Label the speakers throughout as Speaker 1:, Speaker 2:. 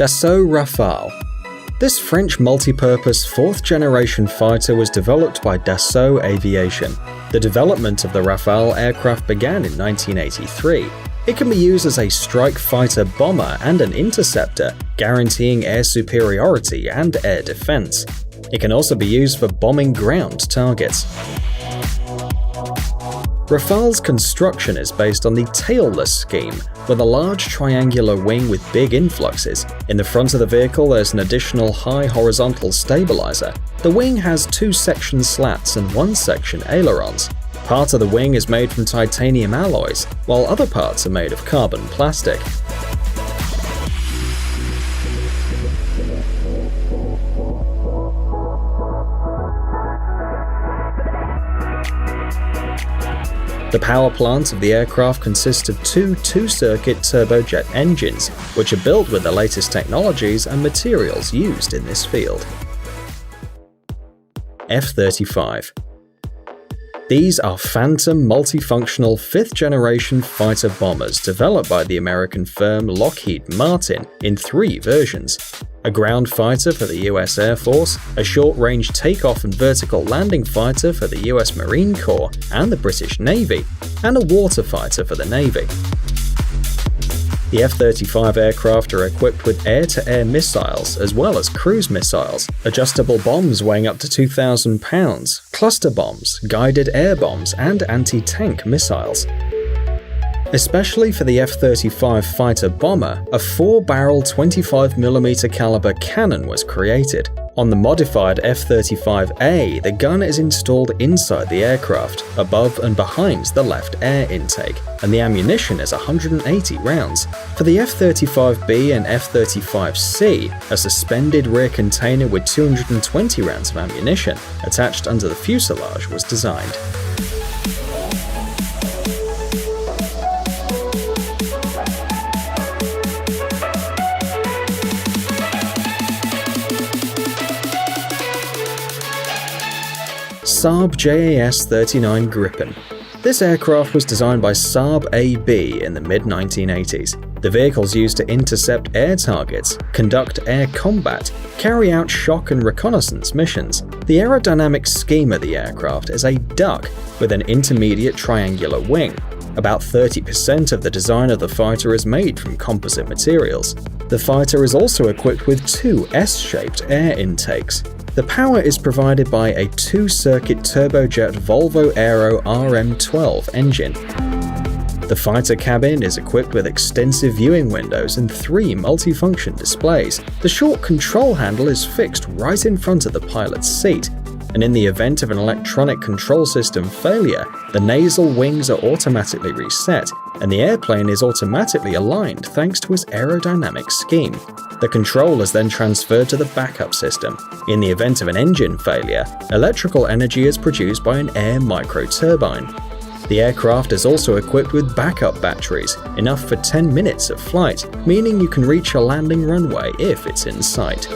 Speaker 1: Dassault Rafale. This French multi-purpose fourth-generation fighter was developed by Dassault Aviation. The development of the Rafale aircraft began in 1983. It can be used as a strike fighter bomber and an interceptor, guaranteeing air superiority and air defense. It can also be used for bombing ground targets. Rafale's construction is based on the tailless scheme, with a large triangular wing with big influxes. In the front of the vehicle there's an additional high horizontal stabilizer. The wing has 2 section slats and 1 section ailerons. Part of the wing is made from titanium alloys, while other parts are made of carbon plastic. The power plant of the aircraft consists of 2 two-circuit turbojet engines, which are built with the latest technologies and materials used in this field. F-35. These are Phantom multifunctional 5th-generation fighter bombers developed by the American firm Lockheed Martin in 3 versions: a ground fighter for the US Air Force, a short-range takeoff and vertical landing fighter for the US Marine Corps and the British Navy, and a water fighter for the Navy. The F-35 aircraft are equipped with air-to-air missiles as well as cruise missiles, adjustable bombs weighing up to 2,000 pounds, cluster bombs, guided air bombs, and anti-tank missiles. Especially for the F-35 fighter bomber, a 4-barrel 25mm caliber cannon was created. On the modified F-35A, the gun is installed inside the aircraft, above and behind the left air intake, and the ammunition is 180 rounds. For the F-35B and F-35C, a suspended rear container with 220 rounds of ammunition attached under the fuselage was designed. Saab JAS-39 Gripen. This aircraft was designed by Saab AB in the mid-1980s. The vehicle's used to intercept air targets, conduct air combat, carry out shock and reconnaissance missions. The aerodynamic scheme of the aircraft is a duck with an intermediate triangular wing. About 30% of the design of the fighter is made from composite materials. The fighter is also equipped with 2 S-shaped air intakes. The power is provided by a 2-circuit turbojet Volvo Aero RM12 engine. The fighter cabin is equipped with extensive viewing windows and 3 multifunction displays. The short control handle is fixed right in front of the pilot's seat, and in the event of an electronic control system failure, the nasal wings are automatically reset, and the airplane is automatically aligned thanks to its aerodynamic scheme. The control is then transferred to the backup system. In the event of an engine failure, electrical energy is produced by an air microturbine. The aircraft is also equipped with backup batteries, enough for 10 minutes of flight, meaning you can reach a landing runway if it's in sight.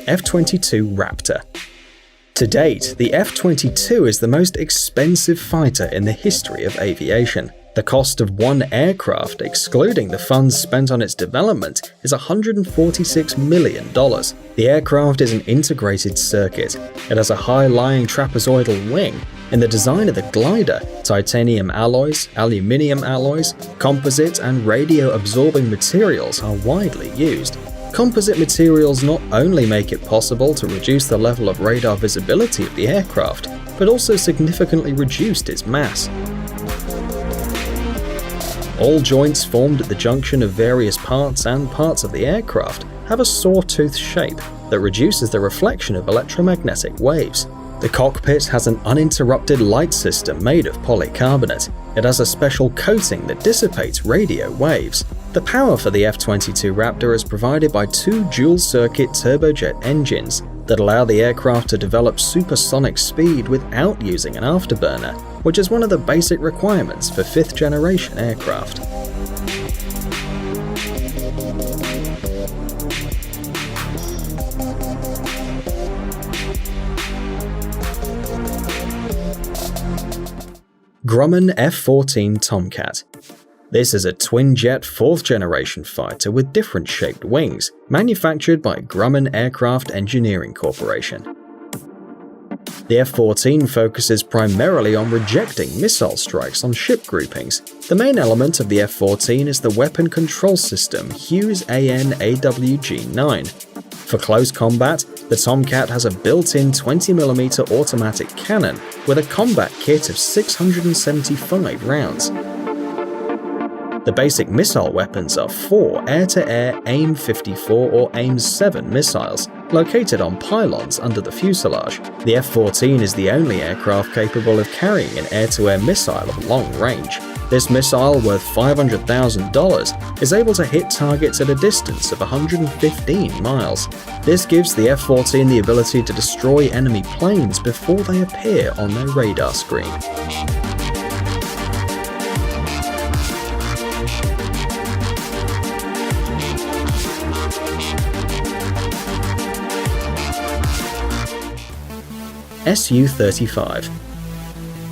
Speaker 1: F-22 Raptor. To date, the F-22 is the most expensive fighter in the history of aviation. The cost of one aircraft, excluding the funds spent on its development, is $146 million. The aircraft is an integrated circuit. It has a high-lying trapezoidal wing. In the design of the glider, titanium alloys, aluminium alloys, composite and radio-absorbing materials are widely used. Composite materials not only make it possible to reduce the level of radar visibility of the aircraft, but also significantly reduced its mass. All joints formed at the junction of various parts and parts of the aircraft have a sawtooth shape that reduces the reflection of electromagnetic waves. The cockpit has an uninterrupted light system made of polycarbonate. It has a special coating that dissipates radio waves. The power for the F-22 Raptor is provided by 2 dual-circuit turbojet engines that allow the aircraft to develop supersonic speed without using an afterburner, which is one of the basic requirements for 5th-generation aircraft. Grumman F-14 Tomcat. This is a twin-jet 4th-generation fighter with different shaped wings, manufactured by Grumman Aircraft Engineering Corporation. The F-14 focuses primarily on rejecting missile strikes on ship groupings. The main element of the F-14 is the weapon control system Hughes AN/AWG-9. For close combat, the Tomcat has a built-in 20mm automatic cannon with a combat kit of 675 rounds. The basic missile weapons are 4 air-to-air AIM-54 or AIM-7 missiles, located on pylons under the fuselage. The F-14 is the only aircraft capable of carrying an air-to-air missile of long range. This missile, worth $500,000, is able to hit targets at a distance of 115 miles. This gives the F-14 the ability to destroy enemy planes before they appear on their radar screen. Su-35.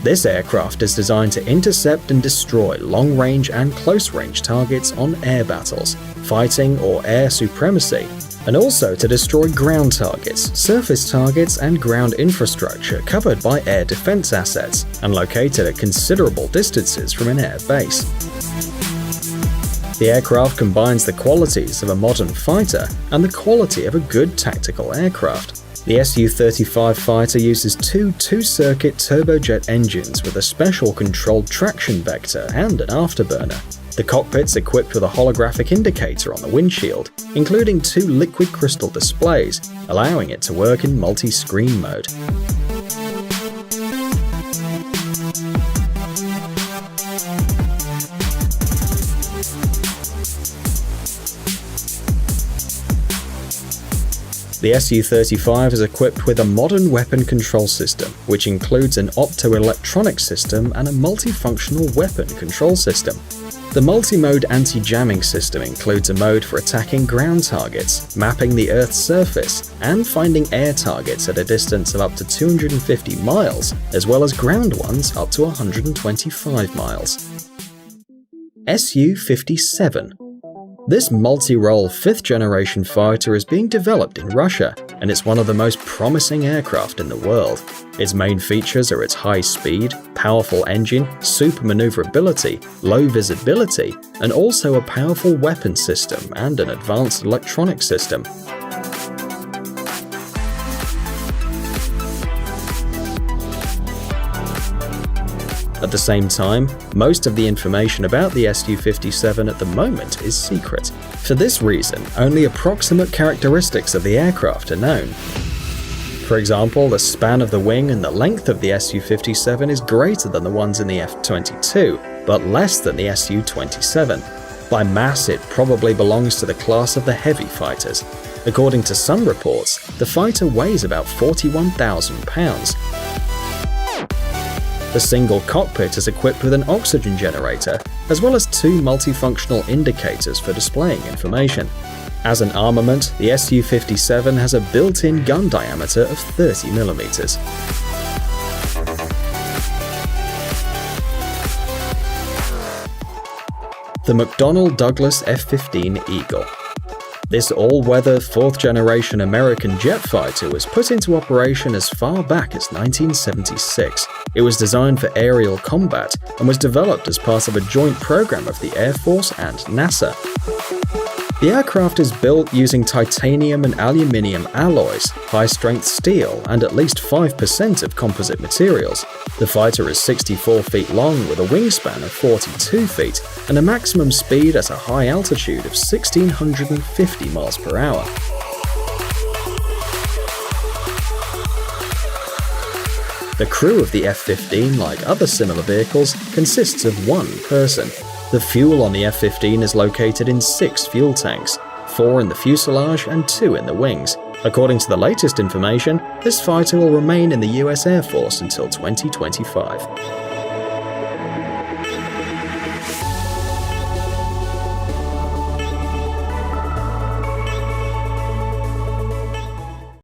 Speaker 1: This aircraft is designed to intercept and destroy long-range and close-range targets on air battles, fighting or air supremacy, and also to destroy ground targets, surface targets, and ground infrastructure covered by air defense assets and located at considerable distances from an air base. The aircraft combines the qualities of a modern fighter and the quality of a good tactical aircraft. The Su-35 fighter uses two-circuit turbojet engines with a special controlled traction vector and an afterburner. The cockpit's equipped with a holographic indicator on the windshield, including 2 liquid crystal displays, allowing it to work in multi-screen mode. The Su-35 is equipped with a modern weapon control system, which includes an optoelectronic system and a multifunctional weapon control system. The multi-mode anti-jamming system includes a mode for attacking ground targets, mapping the Earth's surface, and finding air targets at a distance of up to 250 miles, as well as ground ones up to 125 miles. Su-57. This multi-role 5th-generation fighter is being developed in Russia, and it's one of the most promising aircraft in the world. Its main features are its high speed, powerful engine, super maneuverability, low visibility, and also a powerful weapon system and an advanced electronic system. At the same time, most of the information about the Su-57 at the moment is secret. For this reason, only approximate characteristics of the aircraft are known. For example, the span of the wing and the length of the Su-57 is greater than the ones in the F-22, but less than the Su-27. By mass, it probably belongs to the class of the heavy fighters. According to some reports, the fighter weighs about 41,000 pounds. The single cockpit is equipped with an oxygen generator, as well as 2 multifunctional indicators for displaying information. As an armament, the Su-57 has a built-in gun diameter of 30mm. The McDonnell Douglas F-15 Eagle. This all-weather 4th-generation American jet fighter was put into operation as far back as 1976. It was designed for aerial combat and was developed as part of a joint program of the Air Force and NASA. The aircraft is built using titanium and aluminium alloys, high-strength steel, and at least 5% of composite materials. The fighter is 64 feet long with a wingspan of 42 feet and a maximum speed at a high altitude of 1,650 miles per hour. The crew of the F-15, like other similar vehicles, consists of 1 person. The fuel on the F-15 is located in 6 fuel tanks, 4 in the fuselage and 2 in the wings. According to the latest information, this fighter will remain in the US Air Force until 2025.